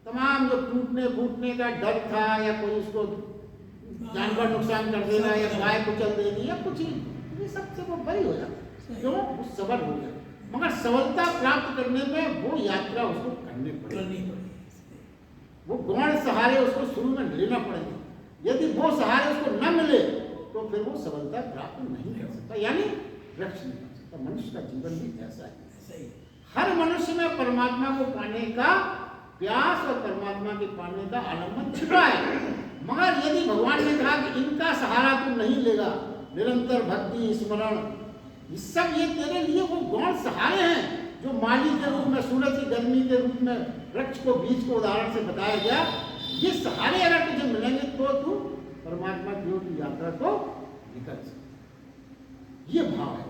तमाम जो टूटने फूटने का डर था, या कोई उसको जानवर नुकसान कर देना, या गाय कुचल देगी, या कुछ ही, ये सबसे वो बरी हो जाता है, क्यों, वो सबल हो गया। मगर सबलता प्राप्त करने में वो यात्रा उसको करनी पड़ेगी, वो गौण सहारे उसको शुरू में लेना पड़ेगा। यदि वो सहारे उसको न मिले तो फिर वो सबलता प्राप्त नहीं कर सकता, यानी वृक्ष नहीं बन सकता। मनुष्य का जीवन भी ऐसा है। हर मनुष्य में परमात्मा को पाने का प्यास और परमात्मा के पाने का आलम्बन छिपा है। मगर यदि भगवान ने कहा कि इनका सहारा तू नहीं लेगा, निरंतर भक्ति स्मरण, ये सब ये तेरे लिए वो गौण सहारे हैं, जो माली के रूप में, सूरज की गर्मी के रूप में, वृक्ष को, बीज को उदाहरण से बताया गया। ये सहारे अगर तुझे मिलेंगे तो तू परमात्मा की ओर की यात्रा को निकल सकता, ये भाव है।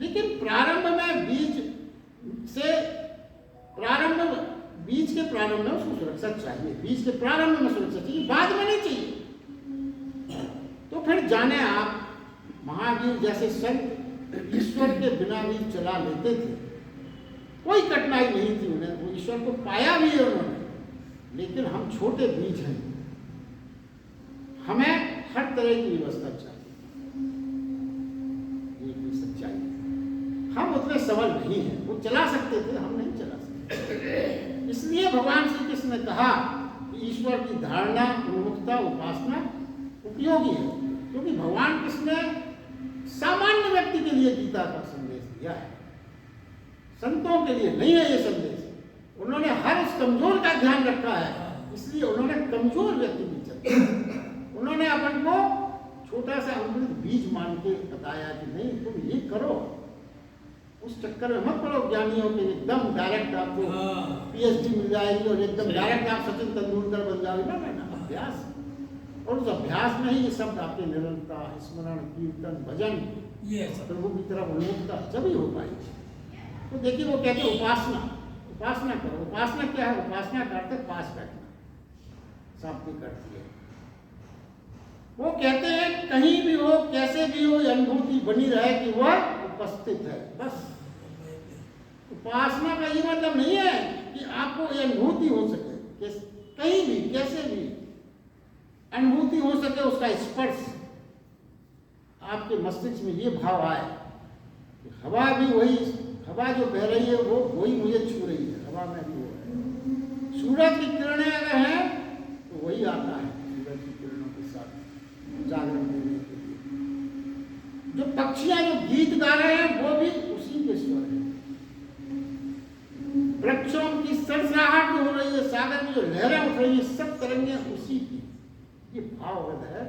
लेकिन प्रारंभ में बीज के प्रारंभ में उसको सुरक्षा चाहिए, बीज के प्रारंभ में सुरक्षा चाहिए, बाद में नहीं चाहिए। तो फिर जाने आप, महावीर जैसे संत ईश्वर के बिना भी चला लेते थे, कोई कठिनाई नहीं थी उन्हें, वो ईश्वर को पाया भी है उन्होंने। लेकिन हम छोटे बीज हैं, हमें हर तरह की व्यवस्था चाहिए, ये भी सच्चाई है। हम उतने सबल नहीं हैं, वो चला सकते थे, हम नहीं चला सकते। इसलिए भगवान श्री कृष्ण ने कहा कि ईश्वर की धारणा, उन्मुखता, उपासना उपयोगी है, क्योंकि भगवान कृष्ण ने सामान्य व्यक्ति के लिए गीता का संदेश दिया है, संतों के लिए नहीं है ये संदेश। उन्होंने हर उस कमजोर का ध्यान रखा है, इसलिए उन्होंने कमजोर व्यक्ति की चर्चा, उन्होंने अपन को छोटा सा अंकुरित बीज मान के बताया कि नहीं तुम ये करो। उस चक्कर में मत पड़ो ज्ञानियों के, एकदम डायरेक्ट आपको पीएचडी मिल जाएगी और एकदम डायरेक्ट आप सचिन तेंदुलकर बन जाओगे, ना, अभ्यास। और उस अभ्यास में ही ये शब्द आपके निरंतरता, स्मरण, कीर्तन, भजन, प्रभु की तरफ उन्मुखता जब ही हो पाएगी। तो देखिए वो कहते हैं उपासना करो। उपासना क्या है? उपासना करते पास बैठना, शांति करती है। वो कहते हैं कहीं भी हो, कैसे भी हो, अनुभूति बनी रहे कि वह उपस्थित है, बस। उपासना का ये मतलब नहीं है कि आपको ये अनुभूति हो सके, कहीं भी कैसे भी अनुभूति हो सके, उसका स्पर्श आपके मस्तिष्क में ये भाव आए कि हवा भी वही, हवा जो बह रही है वो वही मुझे छू रही है, हवा में भी वो है। सूरज की किरणें अगर हैं तो वही आता है सूरज की किरणों के साथ जागरण देने के लिए। जो पक्षियां जो गीत गा रहे हैं वो भी उसी के स्वर है। वृक्षों की सरसराहट जो हो रही है, सागर में जो लहरें उठ रही है, सब तरंगें उसी की, ये भाव है।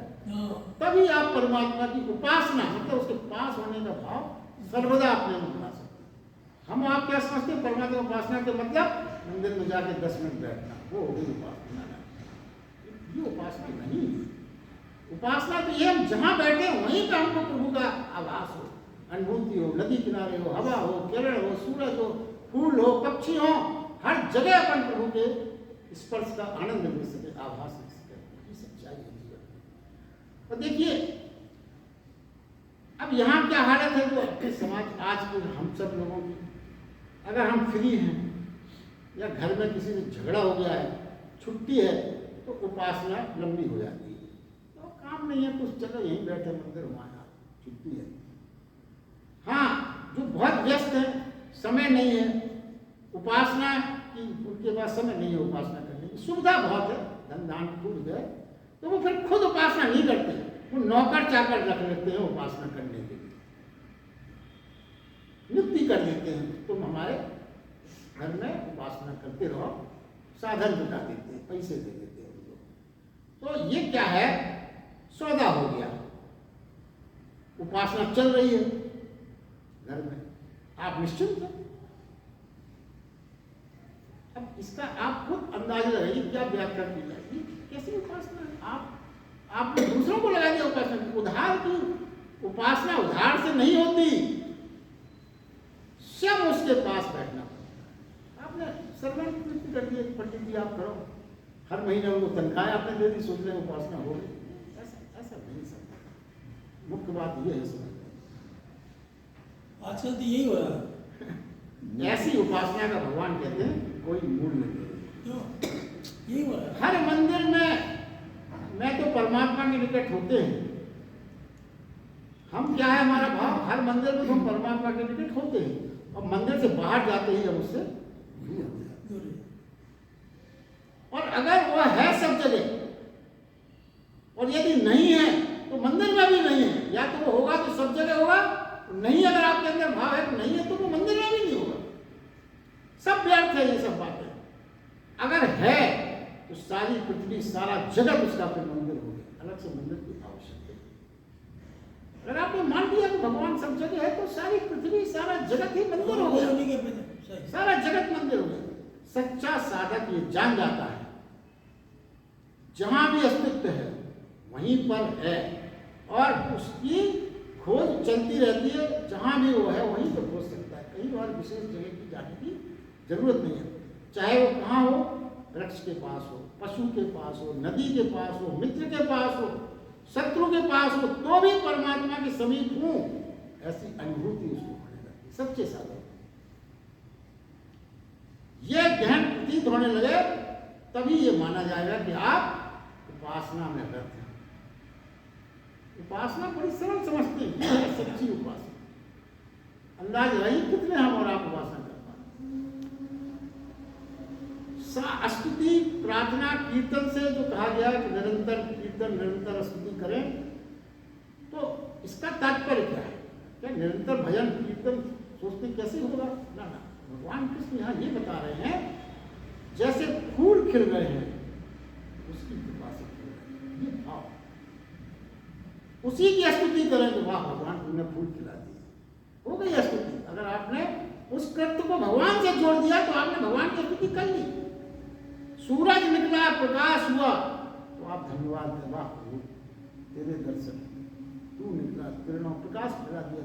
तभी आप परमात्मा की उपासना, मतलब उसके पास होने का भाव सर्वदा अपने में बना सकते। हम आप क्या समझते हैं परमात्मा उपासना के मतलब मंदिर में जाके 10 मिनट बैठना, वो हो गई उपासना। ये उपासना नहीं। उपासना तो ये हम जहां बैठे वहीं पे हमको प्रभु का आभास हो, अनुभूति हो, नदी किनारे हो, हवा हो, किरण हो, सूरज हो, फूल हो, पक्षी हो, हर जगह अपन प्रभु के स्पर्श का आनंद मिल सके, आभास मिल सके। ये सच्चाई है जीवन। और देखिए अब यहाँ क्या हालत है जो अपने समाज आज के हम सब लोगों की, अगर हम फ्री हैं या घर में किसी से झगड़ा हो गया है, छुट्टी है, तो उपासना लंबी हो जाती है। तो काम नहीं है तो चलो यहीं बैठे मंदिर, वहाँ छुट्टी है। हाँ, जो बहुत व्यस्त है, समय नहीं है उपासना की, उनके पास समय नहीं है उपासना करने की, सुविधा बहुत है, धन दान खूब है, तो वो फिर खुद उपासना नहीं करते, वो नौकर चाकर रख लेते हैं उपासना करने के लिए, नियुक्ति कर देते हैं, तुम हमारे घर में उपासना करते रहो, साधन जुटा देते हैं, पैसे दे देते हैं उनको। तो ये क्या है, सौदा हो गया। उपासना चल रही है घर में, आप निश्चिंत हैं। अब इसका आप खुद अंदाजा लगाइए क्या व्याख्या की जाएगी, कैसी उपासना है। आपने दूसरों को लगा दिया उपासना। उधार की उपासना उधार से नहीं होती, स्वयं उसके पास बैठना पड़ता है। आपने सर्वेंट नियुक्त कर दिए, पंडित जी आप करो, हर महीने उनको तनख्वाह आपने दे दी, सोच रहे उपासना हो गई। ऐसा नहीं सकता। मुख्य बात यह है समझ, आजकल तो यही हो रहा है। ऐसी उपासना का भगवान कहते हैं कोई मूल्य नहीं। क्यों यही हो रहा है? हर मंदिर में तो परमात्मा के निकट होते हैं। हम क्या है, हमारा भाव हर मंदिर में तो हम परमात्मा के निकट होते हैं, और मंदिर से बाहर जाते ही हम उससे दूर हो जाते हैं। और अगर वह है सब जगह, और यदि नहीं है तो मंदिर में भी नहीं है। या तो वो होगा तो सब जगह होगा, नहीं अगर आपके अंदर भाव है तो नहीं है तो वो मंदिर में भी नहीं होगा। सब व्यर्थ है ये सब बातें। अगर है तो सारी पृथ्वी सारा जगत उसका फिर मंदिर हो गया, अलग से मंदिर की आवश्यकता है। अगर आपने मान लिया कि भगवान सब जगह है तो सारी पृथ्वी सारा जगत ही मंदिर हो गया, सारा जगत मंदिर हो गया। सच्चा साधक ये जान जाता है जहां भी अस्तित्व है वहीं पर है, और उसकी खोज चलती रहती है। जहां भी वो है वहीं पर खोज सकता है, कहीं और विशेष जगह की जाने की जरूरत नहीं है। चाहे वो कहाँ हो, वृक्ष के पास हो, पशु के पास हो, नदी के पास हो, मित्र के पास हो, शत्रु के पास हो, तो भी परमात्मा के समीप हूं, ऐसी अनुभूति उसको होने लगती। सच्चे साधक ये गहन प्रतीत होने लगे तभी ये माना जाएगा कि आप उपासना में व्यर्थ हैं। उपासना बड़ी सरल समझते हैं, ये है सच्ची उपासना। अंदाज रही कितने हम और आप उपासना कर पाते। स्तुति प्रार्थना कीर्तन से जो कहा गया कि निरंतर कीर्तन निरंतर स्तुति करें, तो इसका तात्पर्य क्या है? क्या निरंतर भजन कीर्तन सोचते कैसे होगा? ना ना, भगवान कृष्ण यहाँ ये बता रहे हैं जैसे फूल खिल रहे हैं उसकी कृपा से खिल रहे हैं, ये भाव। उसी की स्तुति करें तो वाह भगवान तुमने फूल खिला दिए, हो गई स्तुति। अगर आपने उस कृत्य को भगवान से जोड़ दिया तो आपने भगवान की स्तुति कर ली। सूरज निकला, प्रकाश हुआ, तो आप धन्यवाद दें, वाह प्रभु तेरे दर्शन, तू निकला, किरणों प्रकाश फैला दिया,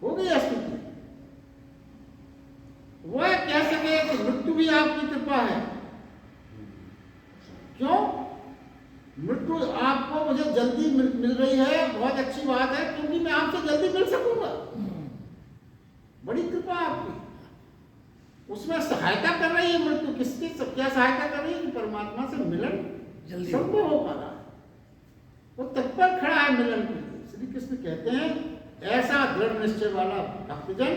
हो गई स्तुति। वह कह सके कि मृत्यु भी आपकी कृपा है। क्यों? मृत्यु आपको मुझे जल्दी मिल रही है, बहुत अच्छी बात है, क्योंकि मैं आपसे जल्दी मिल सकूंगा। बड़ी कृपा आपकी। उसमें सहायता कर रही है मृत्यु। किसकी क्या सहायता कर रही है? कि परमात्मा से मिलन जल्दी संभव हो पा रहा है, वो तत्पर खड़ा है मिलन के लिए। श्री कृष्ण कहते हैं ऐसा दृढ़ निश्चय वाला भक्तजन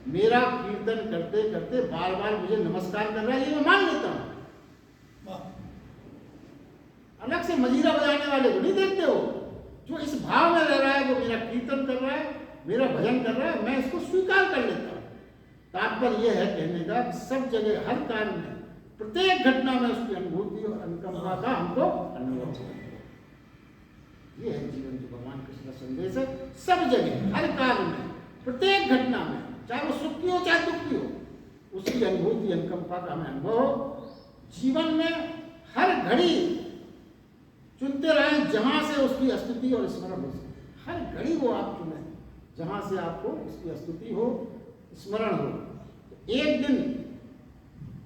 मेरा कीर्तन करते करते बार बार मुझे नमस्कार कर रहा है, ये मैं मान लेता हूं। अलग से मजीरा बजाने वाले को नहीं देखते हो, जो इस भाव में रह रहा है, वो मेरा कीर्तन कर रहा है, मेरा भजन कर रहा है, मैं इसको स्वीकार कर लेता हूं। तात्पर्य यह है कहने का कि सब जगह हर कार्य में प्रत्येक घटना में उसकी अनुभूति और अनुकंपा का हमको अनुभव चाहिए। ये है जीवन जो भगवान कृष्ण का संदेश है। सब जगह हर कार्य में प्रत्येक घटना में, चाहे वो सुखी हो चाहे दुखी हो, उसकी अनुभूति अनुकंपा का हमें अनुभव हो। जीवन में हर घड़ी चुनते रहें जहां से उसकी स्तुति और स्मरण हो सके। हर घड़ी वो आप चुने जहां से आपको उसकी स्तुति हो, स्मरण हो। एक दिन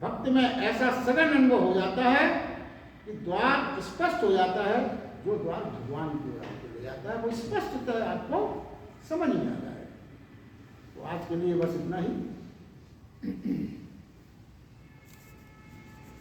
भक्त में ऐसा सघन अनुभव हो जाता है कि द्वार स्पष्ट हो जाता है, जो द्वार भगवान की ओर आपको ले जाता है वो स्पष्टतः आपको समझ में आता है। तो आज के लिए बस इतना ही।